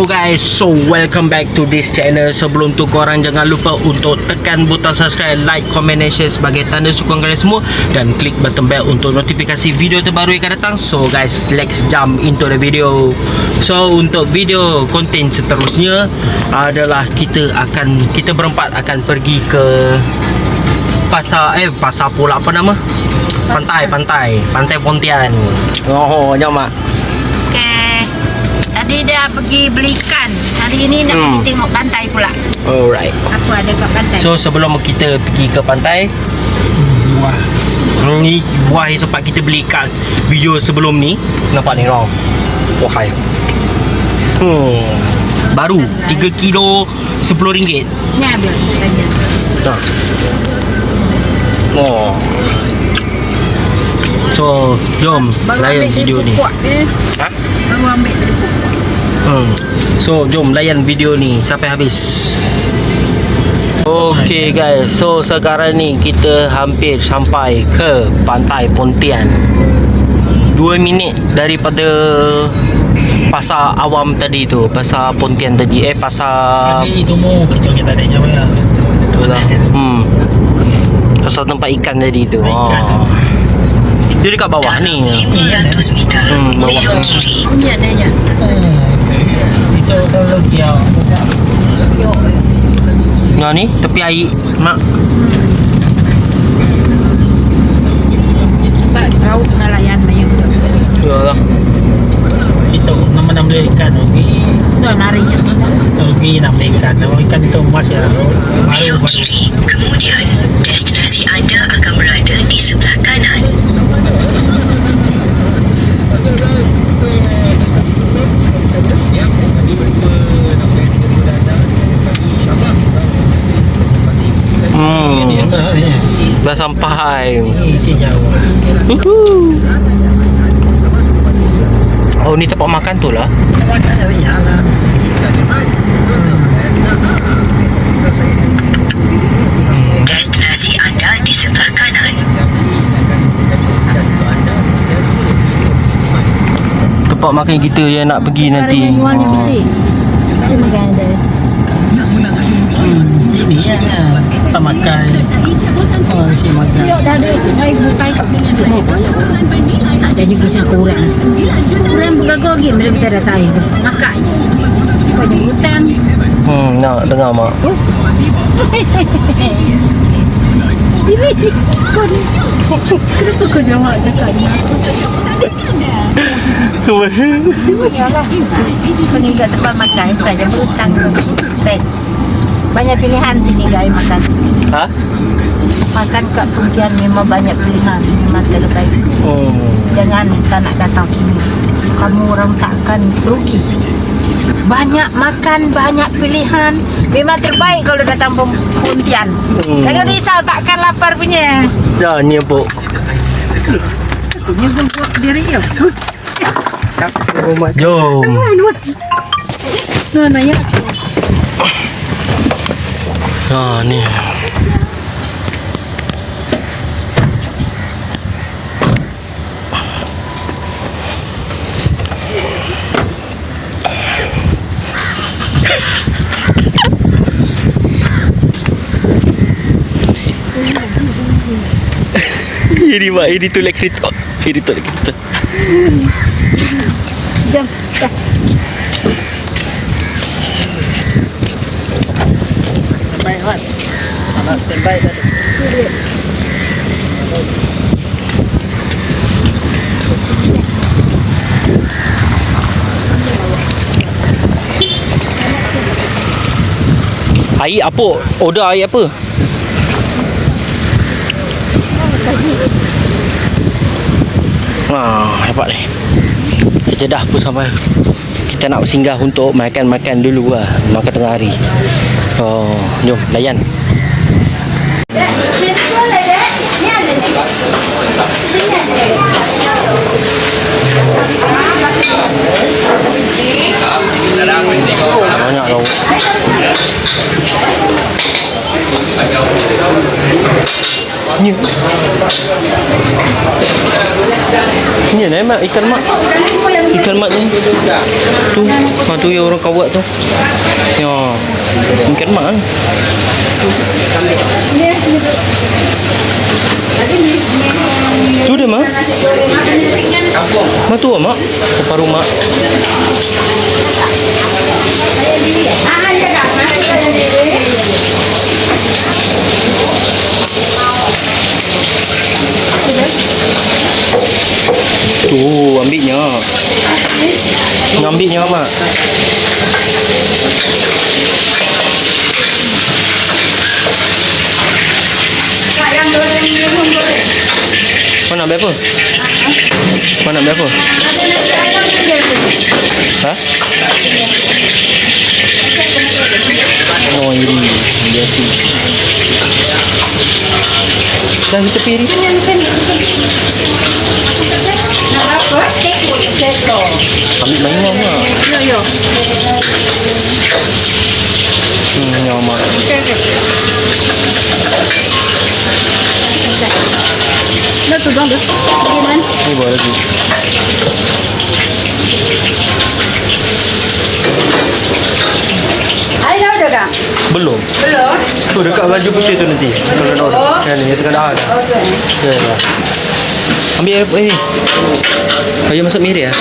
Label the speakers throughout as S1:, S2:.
S1: Hello guys, so welcome back to this channel. Sebelum tu korang jangan lupa untuk tekan butang subscribe, like, comment dan share sebagai tanda sokong kalian semua, dan klik button bell untuk notifikasi video terbaru yang akan datang. So guys, let's jump into the video. So untuk video konten seterusnya adalah kita berempat akan pergi ke pasar pula, apa nama? Pantai Pontian. Oh, jom mak.
S2: Tadi dah pergi beli ikan. Hari ini nak pergi tengok pantai pula.
S1: Alright.
S2: Apa ada kat pantai?
S1: So sebelum kita pergi ke pantai, ni buah yang sempat kita beli kat video sebelum ni. Nampak ni orang. Wahai. Baru 3 kilo RM10.
S2: Ni ambil tanya.
S1: Nah. Oh. So, jom layan video ni. Ha?
S2: Baru ambil tadi pokok.
S1: So, jom layan video ni sampai habis. Okay guys, so sekarang ni kita hampir sampai ke Pantai Pontian. 2 minit daripada pasar awam tadi tu, pasar Pontian tadi. Pasar
S3: itu mu kita tak ada jawab ya.
S1: Betul lah. Pasar tempat ikan tadi tu. Dia dekat bawah ni.
S4: 500 meter belok kiri.
S2: Ni ada je.
S3: Itu kalau dia
S1: Nah ni tepi air mak.
S2: Sebab tahu kena layan banyak tu.
S1: Yalah.
S3: kita nama beli ikan rugi.
S2: Tu nari je.
S3: Rugi nak beli ikan. Kalau ikan itu emas ya.
S4: Belok kiri. Kemudian destinasi anda akan berada di sebelah kanan.
S1: Dah sampai.
S3: Si Jawa.
S1: Oh, ni tempat makan tu lah.
S4: Destinasi anda di sebelah kanan.
S1: Tempat makan kita yang nak pergi nanti.
S2: Jual je bersih. Bersih makan ada.
S3: Ini ya. Kita makan. Oh, si makan.
S2: Siap dah ada. Baik bukai. Jadi kisah kurang. Kurang bergagal lagi. Bila kita datang. Makan. Kau jadi hutang.
S1: Nak dengar mak.
S2: Ini kenapa kau jawab dekat ni? Yalah. Kau ni kat tempat makan bukan je berhutang. Best. Banyak pilihan sini guys makan.
S1: Ha?
S2: Makan kat Pontian memang banyak pilihan. Memang terbaik. Jangan tak nak datang sini. Kamu orang takkan rugi. Banyak makan, banyak pilihan. Memang terbaik kalau datang Pontian. Jangan risau, takkan lapar punya.
S1: Dah ni pok.
S2: Punya buat diri ya.
S1: Jom.
S2: Mana ya?
S1: Ni. Ini mak, ini tu lek kereta. Ini tu lek kereta.
S2: Jom.
S3: Baik kan. Anak standby tadi.
S1: Air apa? Order air apa? Dapat ni. Kita dah pun sampai. Kita nak singgah untuk makan-makan dulu lah. Makan tengah hari. Jom layan. Banyak tau. Ni. Ni lah mak, ikan mak. Ikan mat ni. Tu. Tu yang orang kawat tu. Ya. Ikan mat kan. Tu dia mak. Mak tu mak. Paru mak. Tu ambilnya. Ambilnya mak. Kau nak ambil apa? Kau nak ambil apa? Ha? Oh ini biasa. Dah kita pilih. Ambil banyak mak.
S2: Yo.
S1: Ya mak.
S2: Dah tu dong tu. Gimana?
S1: Ni bawa lagi.
S2: Ai dah ada kah?
S1: Belum.
S2: Belum.
S1: Tu dekat baju putih tu nanti. Kalau nak order. Kan ni tengah dah. Okey lah. Ambil air ni. Ayam masak miri ya?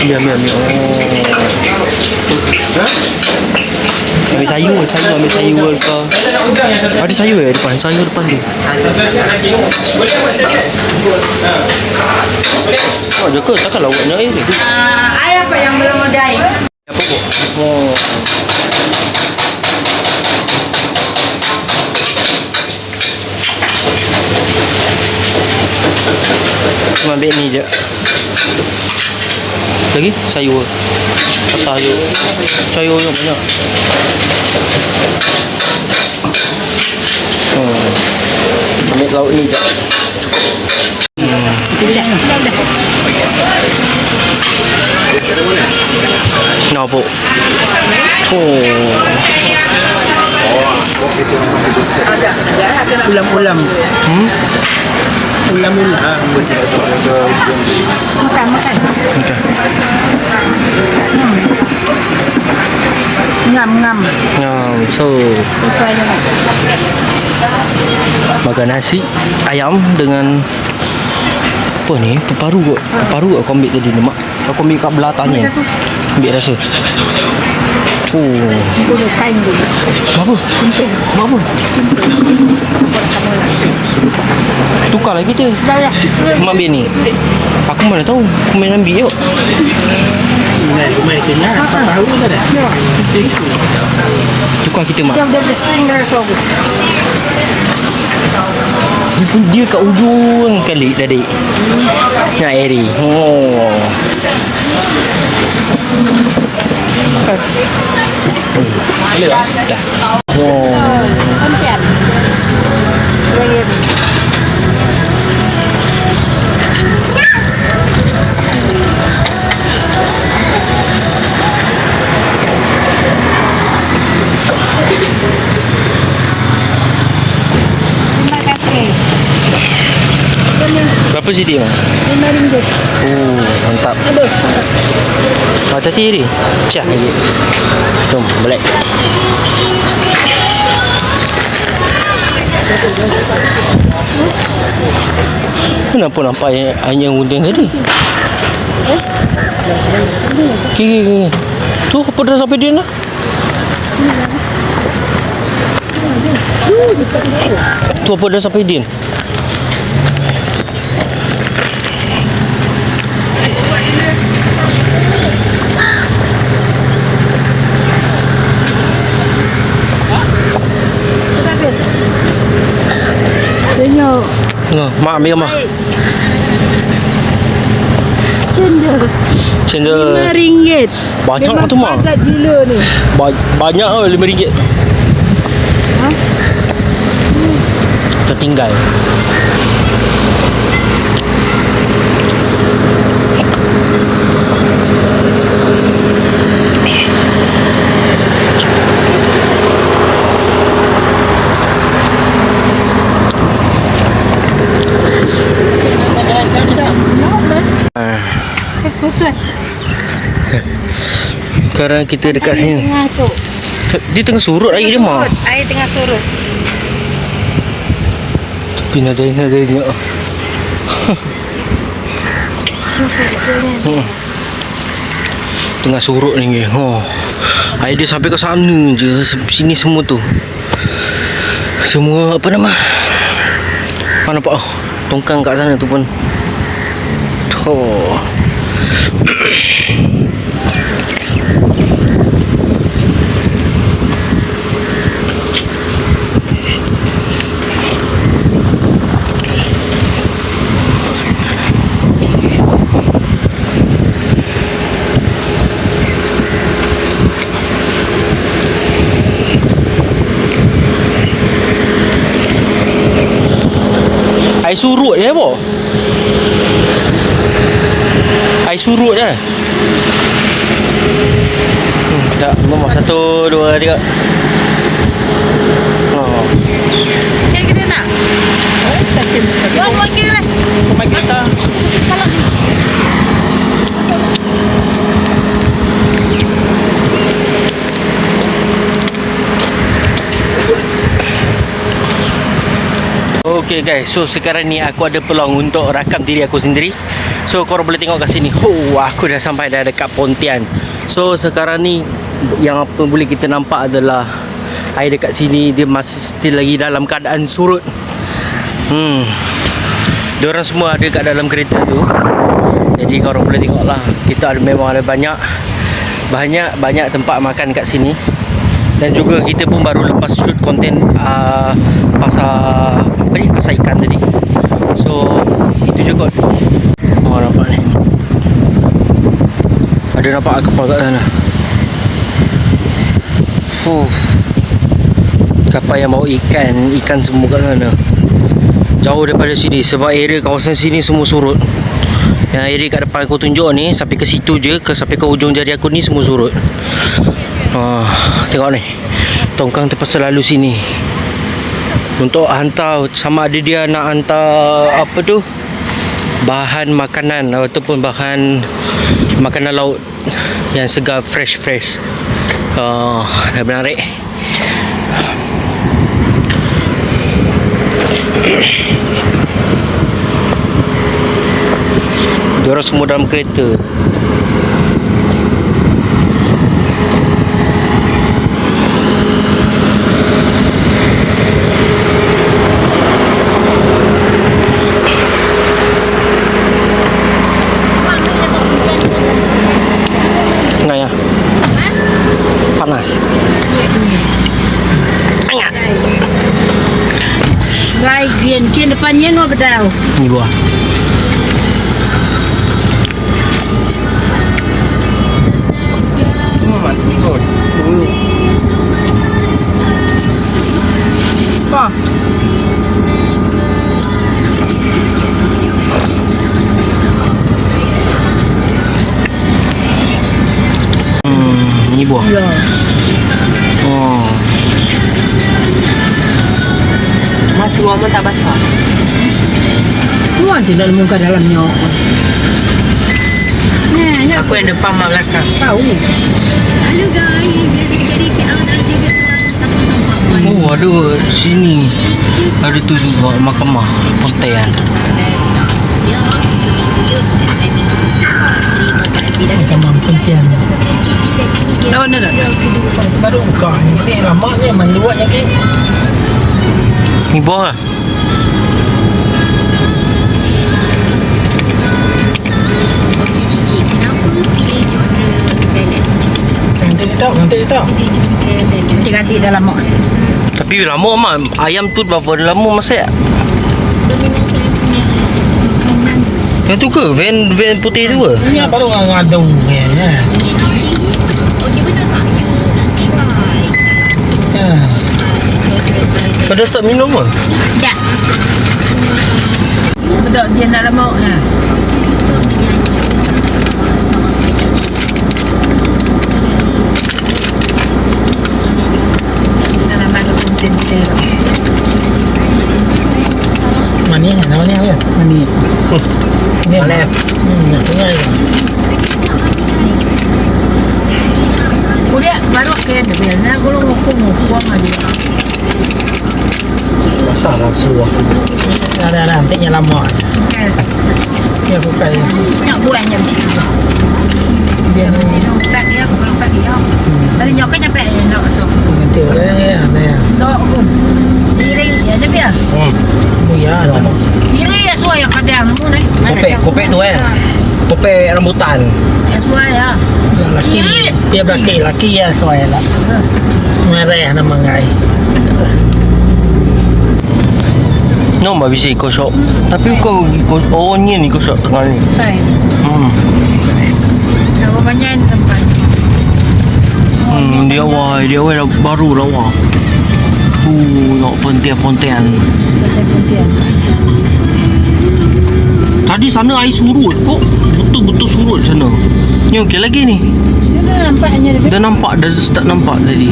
S1: Ambil. Oh. Ha? Ambil sayur ke? Ada sayur depan, sayur depan tu. Oh, jaga takkan lawaknya air ni.
S2: Ai apa yang belum ada?
S1: Apa kok? Oh. Cuma ambil ni je. Lagi sayur. Sayur. Sayur yang banyak. Ambil lauk ni je. Kenapa? Oh.
S3: Ulam-ulam. Ulam-ulam.
S2: Makan.
S1: Okay.
S2: Ngam.
S1: So
S2: Sesuai dengan.
S1: makan nasi ayam dengan apa ni? Paru kot. Paru aku ambil tadi ni mak. Aku ambil kat belah atasnya. Ambil rasa.
S2: Gula kain dulu.
S1: Apa? Apa? Tukar lagi kita.
S2: Dah.
S1: Mak ambil ni. Aku mana tahu. Aku main ambil yuk.
S3: Main kenyang. Tahu tak dah?
S1: Tukar kita mak.
S2: Dah. Tinggal suatu.
S1: Dia kat ujung kali tadi. Nak Eri. Oh. Dah. Oh.
S2: Konten. Terima kasih.
S1: Berapa CD mak?
S2: RM5.
S1: Oh, mantap.
S2: Aduh.
S1: Hati-hati Eri. Cak lagi. Jom, balik. Kenapa nampak yang undang tadi? Kiri. Tu apa dah sampai dia nak? Tu apa dah sampai dia?
S2: Tengok.
S1: Mak ambil gambar. Cendol.
S2: RM5.
S1: Banyak lah tu mak.
S2: Padat gila ni.
S1: Banyak lah RM5.
S2: Ha?
S1: Tertinggal.
S2: Khusus.
S1: Sekarang kita dekat sini.
S2: Tengah tu.
S1: Dia tengah surut air dia mah.
S2: Air tengah surut.
S1: Tapi nadanya. Tengah surut ni. Air dia sampai ke sana je. Sini semua tu. Semua apa nama? Mana nampak tongkang kat sana tu pun. Air surut je apa? Air surut je. Tak, nombor 1, 2, 3.
S2: Kira kita nak? Buat makin lah.
S3: Kau kita.
S2: Kalau
S1: Okay guys, so sekarang ni aku ada peluang untuk rakam diri aku sendiri. So korang boleh tengok kat sini. Aku dah sampai dah dekat Pontian. So sekarang ni yang apa boleh kita nampak adalah air dekat sini dia masih still lagi dalam keadaan surut. Diorang semua ada kat dalam kereta tu. Jadi korang boleh tengok lah. Kita ada, memang ada banyak tempat makan kat sini. Dan juga kita pun baru lepas shoot konten pasar ikan tadi. So itu je kot. Nampak ni. Ada nampak kapal kat sana. Kapal yang bawa ikan semua kat sana. Jauh daripada sini sebab area kawasan sini semua surut. Yang area kat depan aku tunjuk ni sampai ke situ je, sampai ke ujung jari aku ni semua surut. Tengok ni, tongkang terpaksa lalu sini untuk hantar, sama ada dia nak hantar apa tu, bahan makanan ataupun bahan makanan laut yang segar fresh. Dah menarik. Diorang semua dalam kereta. Panas.
S2: lagi kian depannya no bedau.
S1: Ni buah.
S3: Masih kot. Apa?
S1: Ni buah.
S2: Ya.
S1: Oh.
S2: Masih lama tak basah.
S3: Tuan je dalam muka dalamnya.
S2: Aku yang depan mak belakang.
S3: Tahu.
S4: Halo guys, jadi KL dan juga sama-sama.
S1: Oh, ada sini. Ada tu juga mahkamah Pontian.
S3: Mahkamah Pontian. Lawan dah. Baru buka ni lama ni manduatnya ke.
S1: Ni buah lah.
S3: Nanti dia tahu.
S2: Ganti dalam mak.
S1: Tapi lama mah ayam tu berapa lama masak? Yang tu ke? Van putih tu ke?
S3: Ni baru ngadu ya.
S4: Okey, betul tak? You nak try.
S3: Ha.
S1: Kau dah start minum ke?
S2: Tak. Sedap dia nak lemak ha.
S3: Manis namanya apa? Manis. Ni
S1: Manis.
S3: Nak dengar.
S2: Kuliah baru ke dia nak gulung hukum aja.
S1: Masalah sewa aku.
S3: Ada nantinya lama. Ya aku kayak
S2: Nak buahnya macam tu.
S3: dia
S2: Dia nak dia aku kalau pagi dia. Tadi nyok nyampe nak masuk.
S3: nanti orang ada ya.
S2: Tok pun. Diri ya dia biar.
S3: Oh ya ada.
S2: Diri ya suai yang kadang mu ni.
S1: Kopek tu Kopek rambutan.
S2: Ya suai ya.
S3: Laki dia laki ya soalnya lah. Merah nama ngai.
S1: No, mbak bisa ikut shop. Tapi kau ikut ni ikut shop tengah ni.
S2: Saya. Nama banyak tempat.
S1: Dia dah baru dah wah. Nak pontian. Tadi sana air surut kok. Betul-betul surut sana. Ni okey lagi ni.
S2: Dia dah nampaknya dia.
S1: Dah nampak, dah start nampak tadi.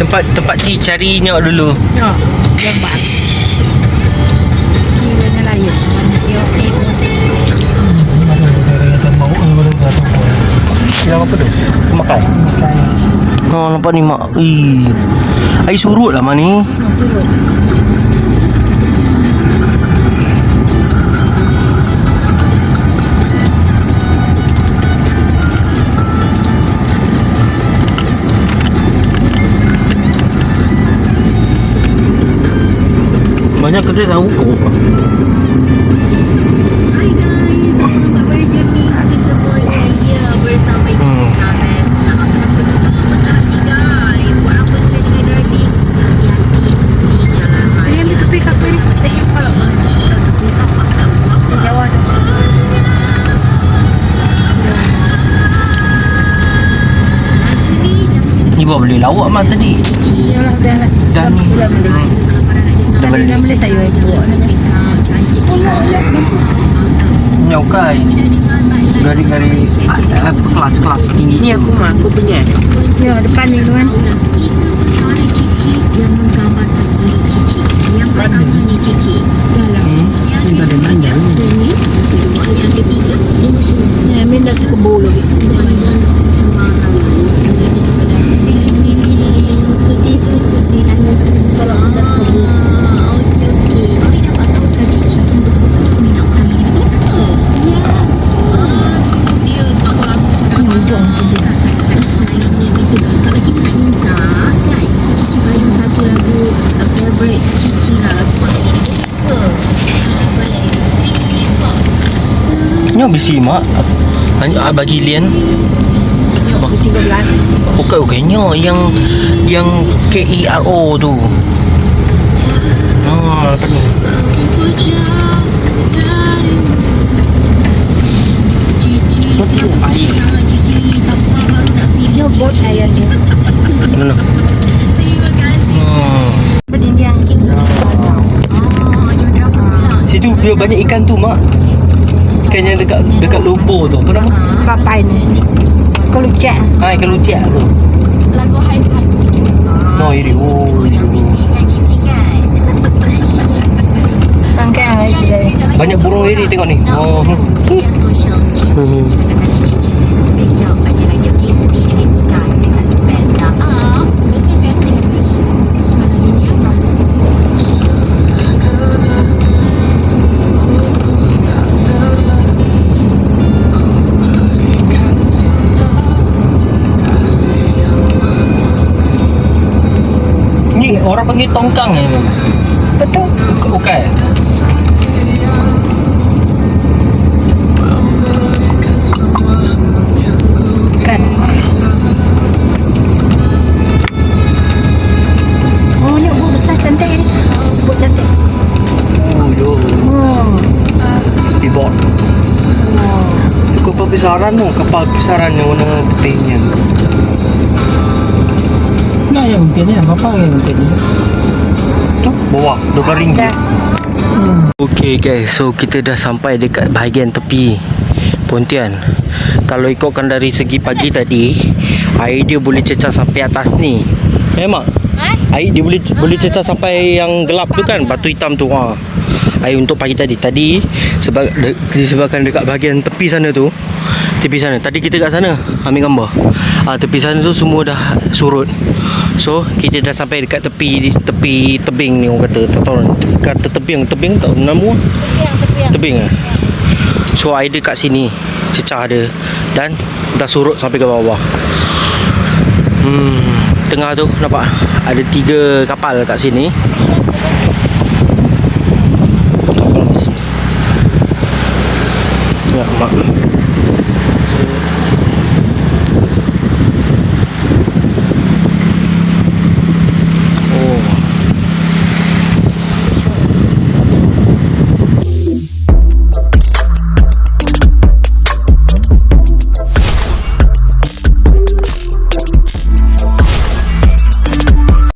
S1: Tempat Cik cari nyok dulu.
S2: Ya, lebat. Jiwanya lain. Dia okey.
S1: Silang apa tu? Makan. Oh, nampak ni mak. Air surut lah mak ni.
S2: Surut.
S1: Banyak kedai tahu kok.
S5: Hai guys, selamat berjumpa semuanya ya bersama Ibu Names. Nama saya Putri guys. Buat apa dengan Darby? Hati-hati di jalan raya.
S2: Ini tepi kat sini. Tengok kalau. Jawab tu.
S1: Ni bawa beli lawak mak tadi.
S2: Yalah dah.
S1: Dah ni. Dah beli.
S2: Dah beli sayur buat.
S1: Nyokai. Gari-gari apa kelas-kelas tinggi.
S2: Ni aku mah, aku punya. Ya, depan ni tuan.
S5: Yang menggambarkan diri Cici. Yang pertama ni Cici.
S3: Ini ada nanya.
S5: Kedua yang ketiga ini semua.
S2: Ya, min dah terkebul lagi. Kalau anda terkebul.
S1: Nyo bisi mak. Bagi Lian.
S2: Aku 13.
S1: Okey nyo yang KERO tu. Apa ni?
S2: Dia bot air dia.
S1: Mana?
S2: Berdinding.
S1: Situ dia banyak ikan tu mak. Ikan yang dekat lumpur tu. Apa nama?
S2: Papai ni. Kalau cek.
S1: Ikan lucak tu.
S5: Lagu Hai
S1: No, iri. Oh, iri.
S2: Tangkai lah isi.
S1: Banyak burung iri tengok ni. Oh.
S5: Sosial Spesial acara Yogi Seni dengan Ika dekat Besta Besta Family Suara dunia
S1: Ni orang panggil tongkang ni.
S2: Betul.
S1: Bukan.
S2: Kan. Oh, ni bot besar cantik ni. Bot cantik.
S1: Oh, yo.
S2: Oh.
S1: Speedboat.
S2: Oh.
S1: Tu kapal besaran tu. Kapal besaran yang warna putihnya.
S3: Nah yang mungkin ya, apa yang mungkin?
S1: Tu bawah RM12.
S2: Dah.
S1: Okay guys, so kita dah sampai dekat bahagian tepi Pontian. Kalau ikutkan dari segi pagi tadi, air dia boleh cecah sampai atas ni. Mak? Air dia boleh cecah sampai yang gelap tu kan, batu hitam tu. Air untuk pagi tadi disebabkan dekat bahagian tepi sana tu. Tepi sana. Tadi kita kat sana ambil gambar. Tepi sana tu semua dah surut. So, kita dah sampai dekat tepi tebing ni orang kata. Tak tahu kata tebing tak nama. Tebing ah. So, air dia kat sini. Cecah dia dan dah surut sampai ke bawah. Tengah tu nampak ada 3 kapal kat sini. Ya, mak.